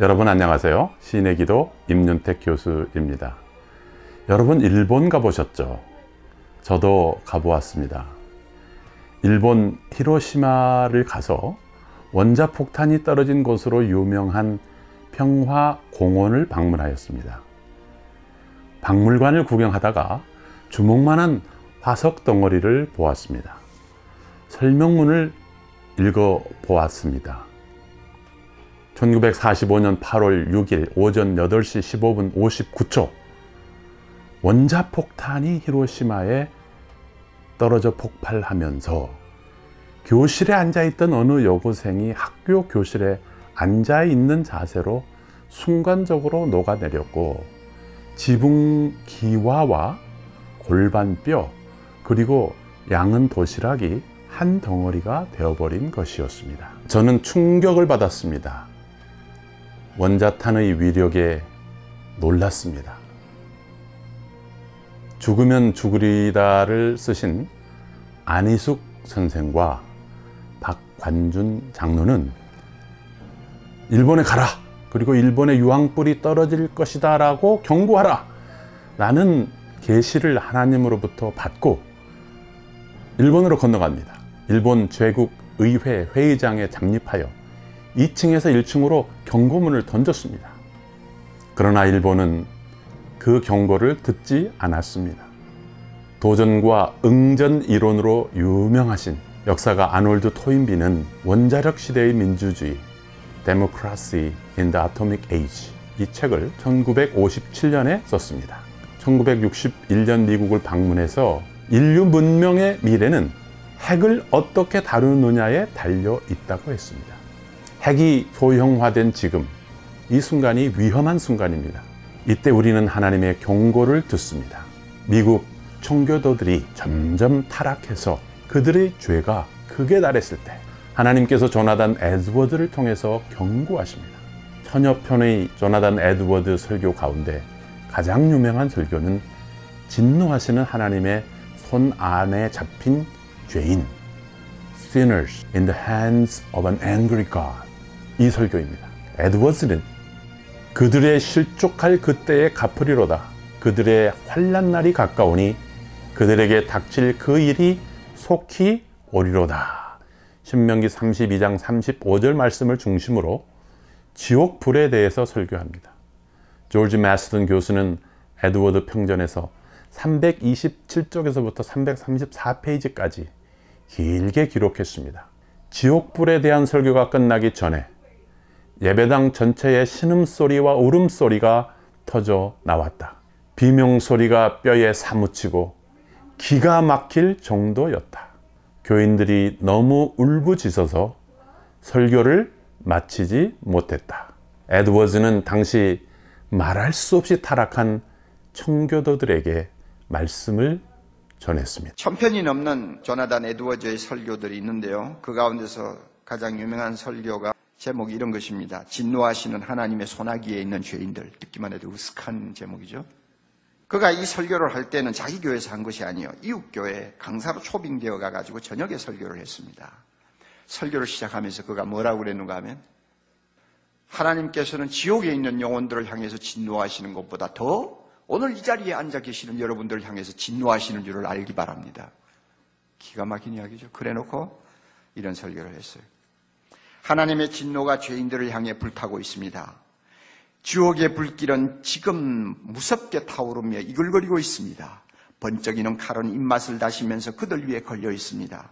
여러분 안녕하세요. 시인의 기도 임윤택 교수입니다. 여러분 일본 가보셨죠? 저도 가보았습니다. 일본 히로시마를 가서 원자폭탄이 떨어진 곳으로 유명한 평화공원을 방문하였습니다. 박물관을 구경하다가 주먹만한 화석 덩어리를 보았습니다. 설명문을 읽어보았습니다. 1945년 8월 6일 오전 8시 15분 59초 원자폭탄이 히로시마에 떨어져 폭발하면서 교실에 앉아있던 어느 여고생이 학교 교실에 앉아있는 자세로 순간적으로 녹아내렸고 지붕 기와와 골반뼈 그리고 양은 도시락이 한 덩어리가 되어버린 것이었습니다. 저는 충격을 받았습니다. 원자탄의 위력에 놀랐습니다. 죽으면 죽으리다를 쓰신 안희숙 선생과 박관준 장로는 일본에 가라! 그리고 일본의 유황불이 떨어질 것이다 라고 경고하라! 라는 계시를 하나님으로부터 받고 일본으로 건너갑니다. 일본 제국의회 회의장에 잠입하여 2층에서 1층으로 경고문을 던졌습니다. 그러나 일본은 그 경고를 듣지 않았습니다. 도전과 응전 이론으로 유명하신 역사가 아놀드 토인비는 원자력 시대의 민주주의 Democracy in the Atomic Age 이 책을 1957년에 썼습니다. 1961년 미국을 방문해서 인류 문명의 미래는 핵을 어떻게 다루느냐에 달려 있다고 했습니다. 핵이 소형화된 지금 이 순간이 위험한 순간입니다. 이때 우리는 하나님의 경고를 듣습니다. 미국 청교도들이 점점 타락해서 그들의 죄가 극에 달했을 때 하나님께서 조나단 에드워드를 통해서 경고하십니다. 천여 편의 조나단 에드워드 설교 가운데 가장 유명한 설교는 진노하시는 하나님의 손 안에 잡힌 죄인 Sinners in the hands of an angry God 이 설교입니다. 에드워즈는 그들의 실족할 그때에 갚으리로다. 그들의 환난날이 가까우니 그들에게 닥칠 그 일이 속히 오리로다. 신명기 32장 35절 말씀을 중심으로 지옥불에 대해서 설교합니다. 조지 마스턴 교수는 에드워드 평전에서 327쪽에서부터 334페이지까지 길게 기록했습니다. 지옥불에 대한 설교가 끝나기 전에 예배당 전체에 신음소리와 울음소리가 터져 나왔다. 비명소리가 뼈에 사무치고 기가 막힐 정도였다. 교인들이 너무 울부짖어서 설교를 마치지 못했다. 에드워즈는 당시 말할 수 없이 타락한 청교도들에게 말씀을 전했습니다. 1000편이 넘는 조나단 에드워즈의 설교들이 있는데요. 그 가운데서 가장 유명한 설교가 제목이 이런 것입니다. 진노하시는 하나님의 소나기에 있는 죄인들. 듣기만 해도 으슥한 제목이죠. 그가 이 설교를 할 때는 자기 교회에서 한 것이 아니에요. 이웃교회 강사로 초빙되어 가가지고 저녁에 설교를 했습니다. 설교를 시작하면서 그가 뭐라고 그랬는가 하면 하나님께서는 지옥에 있는 영혼들을 향해서 진노하시는 것보다 더 오늘 이 자리에 앉아 계시는 여러분들을 향해서 진노하시는 줄을 알기 바랍니다. 기가 막힌 이야기죠. 그래놓고 이런 설교를 했어요. 하나님의 진노가 죄인들을 향해 불타고 있습니다. 지옥의 불길은 지금 무섭게 타오르며 이글거리고 있습니다. 번쩍이는 칼은 입맛을 다시면서 그들 위에 걸려 있습니다.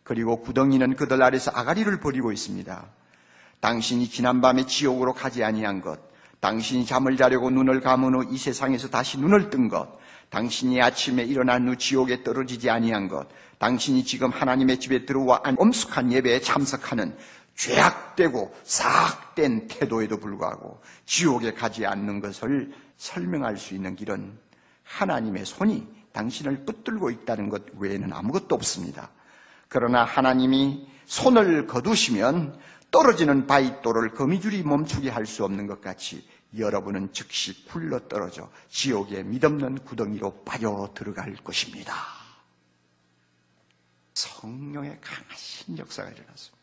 그리고 구덩이는 그들 아래서 아가리를 버리고 있습니다. 당신이 지난밤에 지옥으로 가지 아니한 것, 당신이 잠을 자려고 눈을 감은 후 이 세상에서 다시 눈을 뜬 것, 당신이 아침에 일어난 후 지옥에 떨어지지 아니한 것, 당신이 지금 하나님의 집에 들어와 엄숙한 예배에 참석하는 죄악되고 사악된 태도에도 불구하고 지옥에 가지 않는 것을 설명할 수 있는 길은 하나님의 손이 당신을 붙들고 있다는 것 외에는 아무것도 없습니다. 그러나 하나님이 손을 거두시면 떨어지는 바위돌을 거미줄이 멈추게 할 수 없는 것 같이 여러분은 즉시 굴러떨어져 지옥의 mid없는 구덩이로 빠져 들어갈 것입니다. 성령의 강하신 역사가 일어났습니다.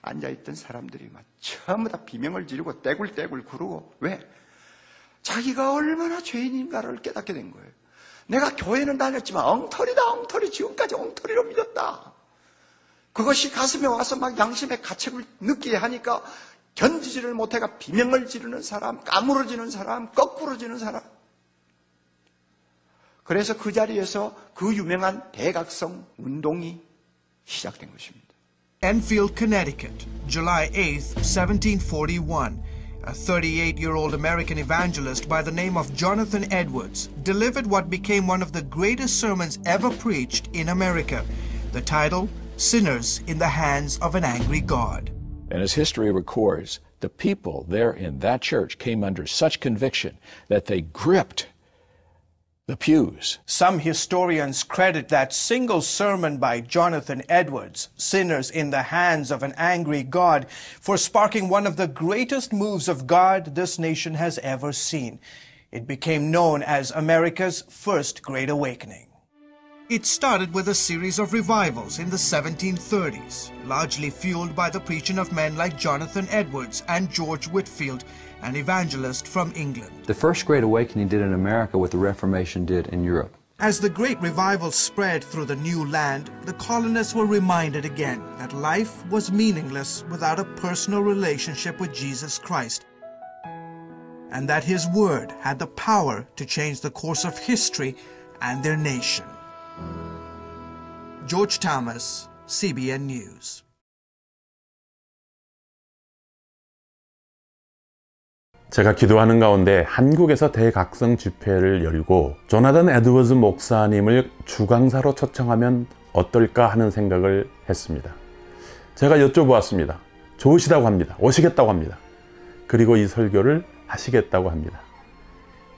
앉아있던 사람들이 막 전부 다 비명을 지르고 떼굴떼굴 구르고, 왜? 자기가 얼마나 죄인인가를 깨닫게 된 거예요. 내가 교회는 다녔지만 엉터리다, 엉터리. 지금까지 엉터리로 믿었다. 그것이 가슴에 와서 막 양심의 가책을 느끼게 하니까 견디지를 못해가 비명을 지르는 사람, 까무러지는 사람, 거꾸러지는 사람. 그래서 그 자리에서 그 유명한 대각성 운동이 시작된 것입니다. Enfield, Connecticut, July 8th, 1741. A 38-year-old American evangelist by the name of Jonathan Edwards delivered what became one of the greatest sermons ever preached in America. The title, Sinners in the Hands of an Angry God. And as history records, the people there in that church came under such conviction that they gripped the pews. Some historians credit that single sermon by Jonathan Edwards, Sinners in the Hands of an Angry God, for sparking one of the greatest moves of God this nation has ever seen. It became known as America's First Great Awakening. It started with a series of revivals in the 1730s, largely fueled by the preaching of men like Jonathan Edwards and George Whitefield, an evangelist from England. The First Great Awakening did in America what the Reformation did in Europe. As the Great Revival spread through the new land, the colonists were reminded again that life was meaningless without a personal relationship with Jesus Christ, and that His Word had the power to change the course of history and their nation. George Thomas, CBN News. 제가 기도하는 가운데 한국에서 대각성 집회를 열고 조나단 에드워즈 목사님을 주강사로 초청하면 어떨까 하는 생각을 했습니다. 제가 여쭤보았습니다. 좋으시다고 합니다. 오시겠다고 합니다. 그리고 이 설교를 하시겠다고 합니다.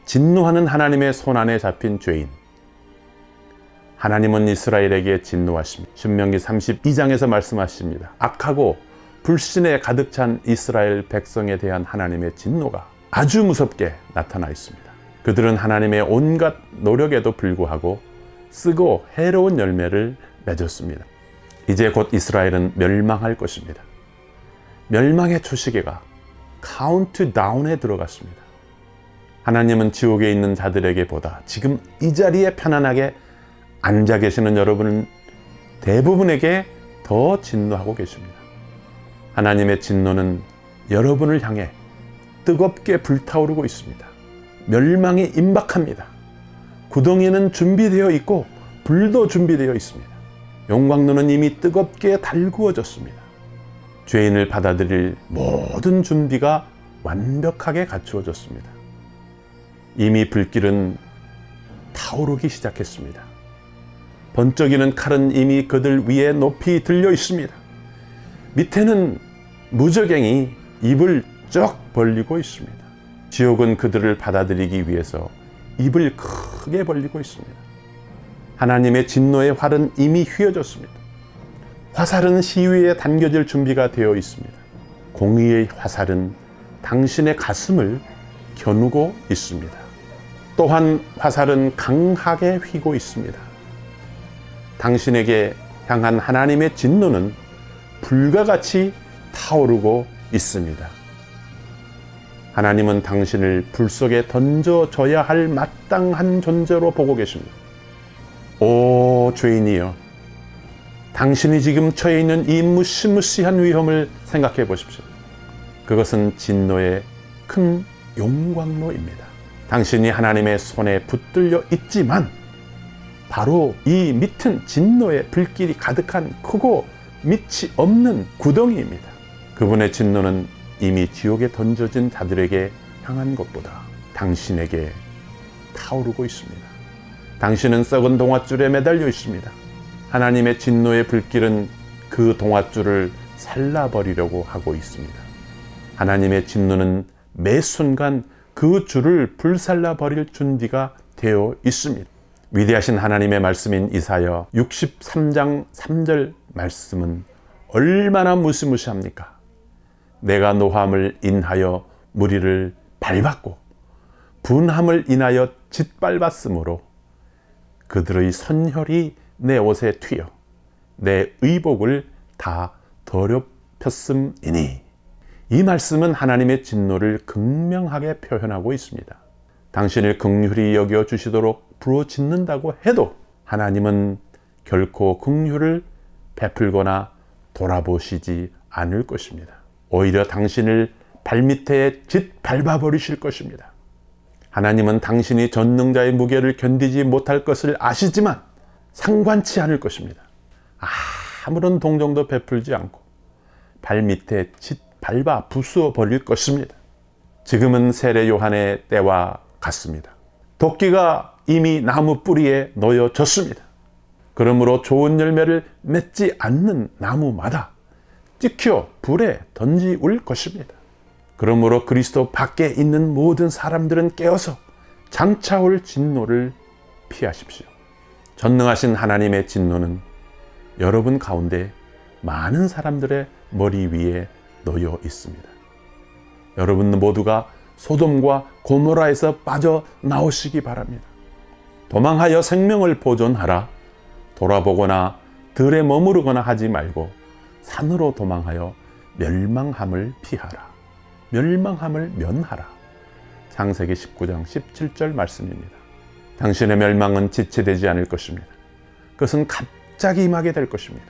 진노하는 하나님의 손안에 잡힌 죄인. 하나님은 이스라엘에게 진노하십니다. 신명기 32장에서 말씀하십니다. 악하고 불신에 가득 찬 이스라엘 백성에 대한 하나님의 진노가 아주 무섭게 나타나 있습니다. 그들은 하나님의 온갖 노력에도 불구하고 쓰고 해로운 열매를 맺었습니다. 이제 곧 이스라엘은 멸망할 것입니다. 멸망의 초시계가 카운트다운에 들어갔습니다. 하나님은 지옥에 있는 자들에게 보다 지금 이 자리에 편안하게 앉아 계시는 여러분 대부분에게 더 진노하고 계십니다. 하나님의 진노는 여러분을 향해 뜨겁게 불타오르고 있습니다. 멸망이 임박합니다. 구덩이는 준비되어 있고 불도 준비되어 있습니다. 용광로는 이미 뜨겁게 달구어졌습니다. 죄인을 받아들일 모든 준비가 완벽하게 갖추어졌습니다. 이미 불길은 타오르기 시작했습니다. 번쩍이는 칼은 이미 그들 위에 높이 들려 있습니다. 밑에는 무저갱이 입을 쩍 벌리고 있습니다. 지옥은 그들을 받아들이기 위해서 입을 크게 벌리고 있습니다. 하나님의 진노의 활은 이미 휘어졌습니다. 화살은 시위에 당겨질 준비가 되어 있습니다. 공의의 화살은 당신의 가슴을 겨누고 있습니다. 또한 화살은 강하게 휘고 있습니다. 당신에게 향한 하나님의 진노는 불과 같이 타오르고 있습니다. 하나님은 당신을 불 속에 던져줘야 할 마땅한 존재로 보고 계십니다. 오 죄인이여, 당신이 지금 처해 있는 이 무시무시한 위험을 생각해 보십시오. 그것은 진노의 큰 용광로입니다. 당신이 하나님의 손에 붙들려 있지만 바로 이 밑은 진노의 불길이 가득한 크고 밑이 없는 구덩이입니다. 그분의 진노는 이미 지옥에 던져진 자들에게 향한 것보다 당신에게 타오르고 있습니다. 당신은 썩은 동아줄에 매달려 있습니다. 하나님의 진노의 불길은 그 동아줄을 살라버리려고 하고 있습니다. 하나님의 진노는 매 순간 그 줄을 불살라버릴 준비가 되어 있습니다. 위대하신 하나님의 말씀인 이사야 63장 3절 말씀은 얼마나 무시무시합니까? 내가 노함을 인하여 무리를 밟았고 분함을 인하여 짓밟았으므로 그들의 선혈이 내 옷에 튀어 내 의복을 다 더럽게 폈음이니. 이 말씀은 하나님의 진노를 극명하게 표현하고 있습니다. 당신을 긍휼히 여겨 주시도록 부르짖는다고 해도 하나님은 결코 긍휼을 베풀거나 돌아보시지 않을 것입니다. 오히려 당신을 발밑에 짓밟아 버리실 것입니다. 하나님은 당신이 전능자의 무게를 견디지 못할 것을 아시지만 상관치 않을 것입니다. 아무런 동정도 베풀지 않고 발밑에 짓밟아 부수어 버릴 것입니다. 지금은 세례 요한의 때와 같습니다. 도끼가 이미 나무 뿌리에 놓여졌습니다. 그러므로 좋은 열매를 맺지 않는 나무마다 찍혀 불에 던지울 것입니다. 그러므로 그리스도 밖에 있는 모든 사람들은 깨어서 장차올 진노를 피하십시오. 전능하신 하나님의 진노는 여러분 가운데 많은 사람들의 머리 위에 놓여 있습니다. 여러분 모두가 소돔과 고모라에서 빠져나오시기 바랍니다. 도망하여 생명을 보존하라. 돌아보거나 들에 머무르거나 하지 말고 산으로 도망하여 멸망함을 피하라. 멸망함을 면하라. 창세기 19장 17절 말씀입니다. 당신의 멸망은 지체되지 않을 것입니다. 그것은 갑자기 임하게 될 것입니다.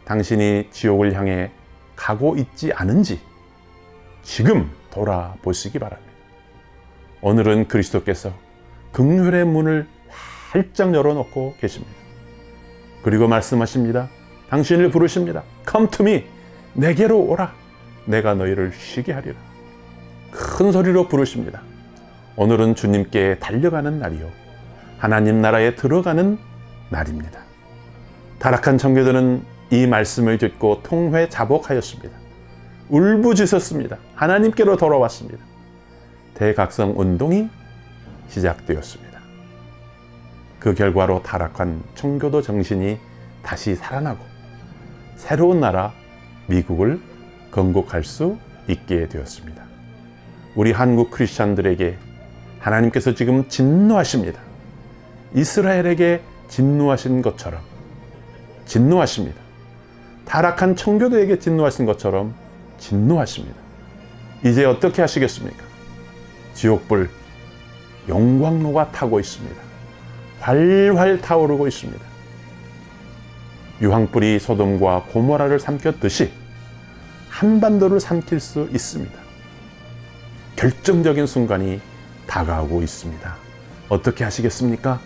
당신이 지옥을 향해 가고 있지 않은지 지금 돌아보시기 바랍니다. 오늘은 그리스도께서 긍휼의 문을 활짝 열어놓고 계십니다. 그리고 말씀하십니다. 당신을 부르십니다. Come to me. 내게로 오라. 내가 너희를 쉬게 하리라. 큰 소리로 부르십니다. 오늘은 주님께 달려가는 날이요 하나님 나라에 들어가는 날입니다. 타락한 청교도는 이 말씀을 듣고 통회자복하였습니다. 울부짖었습니다. 하나님께로 돌아왔습니다. 대각성 운동이 시작되었습니다. 그 결과로 타락한 청교도 정신이 다시 살아나고 새로운 나라 미국을 건국할 수 있게 되었습니다. 우리 한국 크리스찬들에게 하나님께서 지금 진노하십니다. 이스라엘에게 진노하신 것처럼 진노하십니다. 타락한 청교도에게 진노하신 것처럼 진노하십니다. 이제 어떻게 하시겠습니까? 지옥불 용광로가 타고 있습니다. 활활 타오르고 있습니다. 유황불이 소돔과 고모라를 삼켰듯이 한반도를 삼킬 수 있습니다. 결정적인 순간이 다가오고 있습니다. 어떻게 하시겠습니까?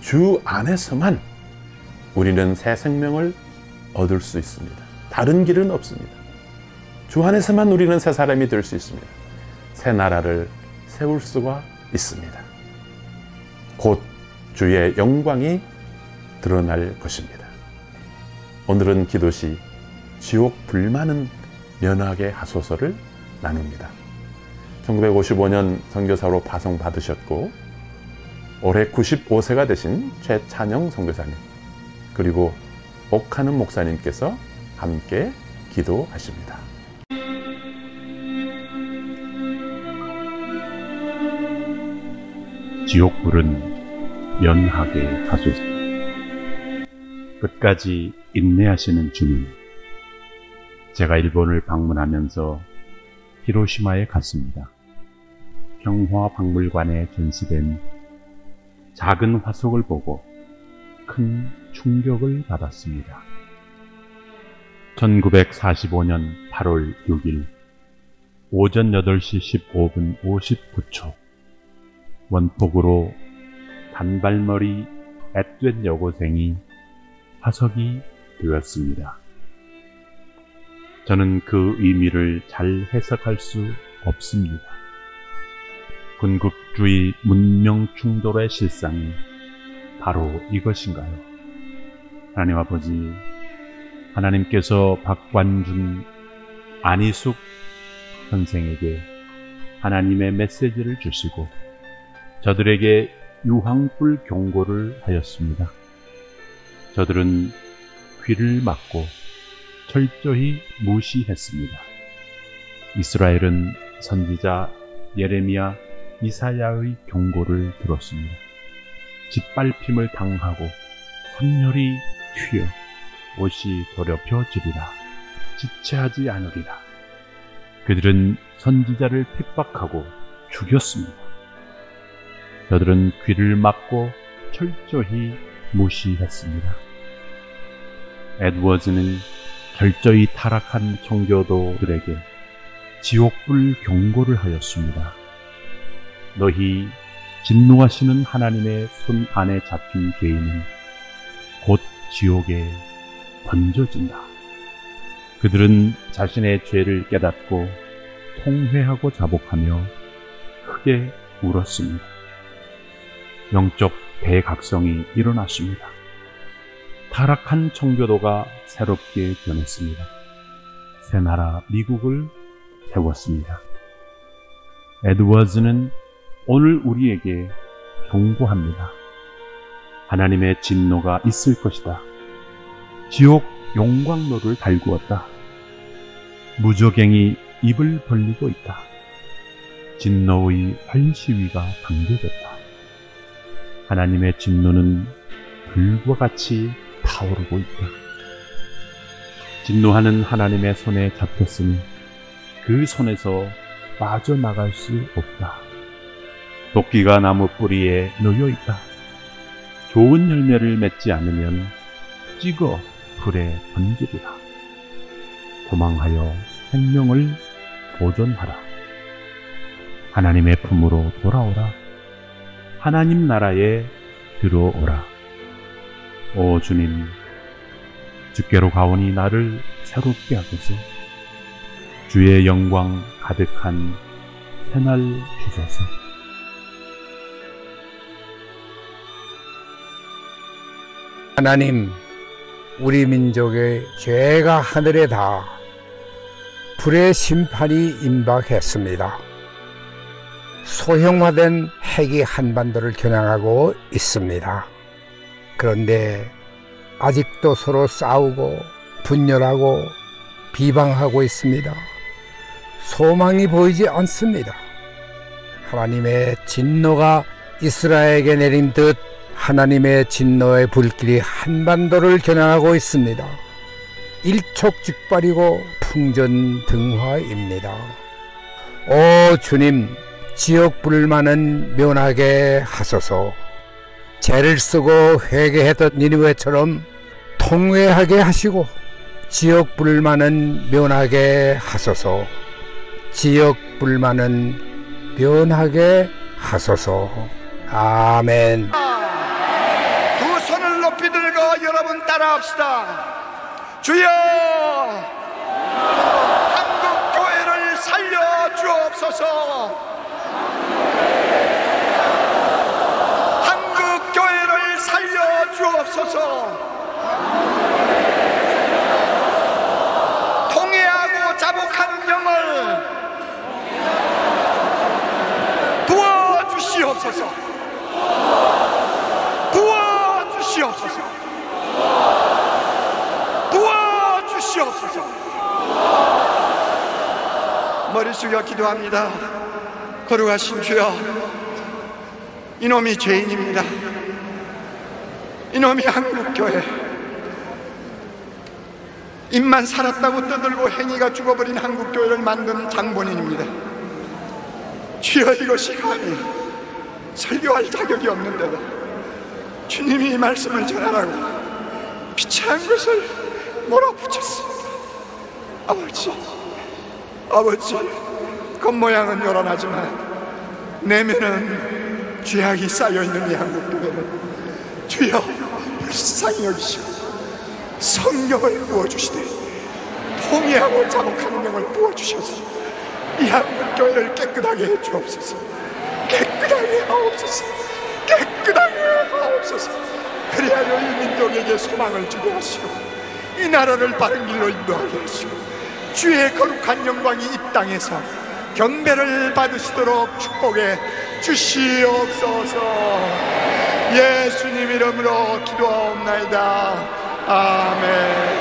주 안에서만 우리는 새 생명을 얻을 수 있습니다. 다른 길은 없습니다. 주 안에서만 우리는 새 사람이 될 수 있습니다. 새 나라를 세울 수가 있습니다. 곧 주의 영광이 드러날 것입니다. 오늘은 기도시 지옥 불만은 면하게 하소서를 나눕니다. 1955년 선교사로 파송받으셨고 올해 95세가 되신 최찬영 선교사님 그리고 옥하는 목사님께서 함께 기도하십니다. 지옥불은 면하게 하소서. 끝까지 인내하시는 주님, 제가 일본을 방문하면서 히로시마에 갔습니다. 평화박물관에 전시된 작은 화석을 보고 큰 충격을 받았습니다. 1945년 8월 6일 오전 8시 15분 59초 원폭으로 단발머리 앳된 여고생이 화석이 되었습니다. 저는 그 의미를 잘 해석할 수 없습니다. 군국주의 문명 충돌의 실상이 바로 이것인가요? 하나님 아버지, 하나님께서 박관준, 안희숙 선생에게 하나님의 메시지를 주시고 저들에게 유황불 경고를 하였습니다. 저들은 귀를 막고 철저히 무시했습니다. 이스라엘은 선지자 예레미야, 이사야의 경고를 들었습니다. 짓밟힘을 당하고 hun혈이 튀어 옷이 더럽혀지리라. 지체하지 않으리라. 그들은 선지자를 핍박하고 죽였습니다. 저들은 귀를 막고 철저히 무시했습니다. 에드워즈는 철저히 타락한 청교도들에게 지옥불 경고를 하였습니다. 너희 진노하시는 하나님의 손 안에 잡힌 죄인은 곧 지옥에 던져진다. 그들은 자신의 죄를 깨닫고 통회하고 자복하며 크게 울었습니다. 영적 대각성이 일어났습니다. 타락한 청교도가 새롭게 변했습니다. 새 나라 미국을 세웠습니다. 에드워즈는 오늘 우리에게 경고합니다. 하나님의 진노가 있을 것이다. 지옥 용광로를 달구었다. 무저갱이 입을 벌리고 있다. 진노의 활시위가 당겨졌다. 하나님의 진노는 불과 같이 타오르고 있다. 진노하는 하나님의 손에 잡혔으니 그 손에서 빠져나갈 수 없다. 도끼가 나무 뿌리에 놓여 있다. 좋은 열매를 맺지 않으면 찍어 불에 던지리라. 도망하여 생명을 보존하라. 하나님의 품으로 돌아오라. 하나님 나라에 들어오라. 오 주님, 주께로 가오니 나를 새롭게 하소서. 주의 영광 가득한 새날 주소서. 하나님, 우리 민족의 죄가 하늘에 닿아 불의 심판이 임박했습니다. 소형화된 핵이 한반도를 겨냥하고 있습니다. 그런데 아직도 서로 싸우고 분열하고 비방하고 있습니다. 소망이 보이지 않습니다. 하나님의 진노가 이스라엘에게 내린 듯 하나님의 진노의 불길이 한반도를 겨냥하고 있습니다. 일촉즉발이고 풍전등화입니다. 오 주님, 지옥불만은 면하게 하소서. 죄를 쓰고 회개했던 니느웨처럼 통회하게 하시고 지옥불만은 면하게 하소서. 지옥불만은 면하게 하소서. 아멘. 두 손을 높이 들고 여러분 따라합시다. 주여, 한국 교회를 살려 주옵소서. 한국 교회를 살려 주옵소서. 통회하고 자복하는 영을 도와주시옵소서. 도와주시옵소서. 도와주시옵소서. 머리 숙여 기도합니다. 거룩하신 주여, 이놈이 죄인입니다. 이놈이 한국교회, 입만 살았다고 떠들고 행위가 죽어버린 한국교회를 만든 장본인입니다. 주여, 이것이 감히 설교할 자격이 없는데도 주님이 이 말씀을 전하라고 비참한 것을 몰아붙였습니다. 아버지, 겉모양은 요란하지만 내면은 죄악이 쌓여있는 이 한국교회는 주여 불쌍히 여기시고 성령을 부어주시되 통회하고 자복하는 영을 부어주셔서 이 한국교회를 깨끗하게 해주옵소서. 깨끗하게 하옵소서. 깨끗하게 하옵소서. 그리하여 이 민족에게 소망을 주게 하시고 이 나라를 바른 길로 인도하게 하시고 주의 거룩한 영광이 이 땅에서 경배를 받으시도록 축복해 주시옵소서. 예수님 이름으로 기도하옵나이다. 아멘.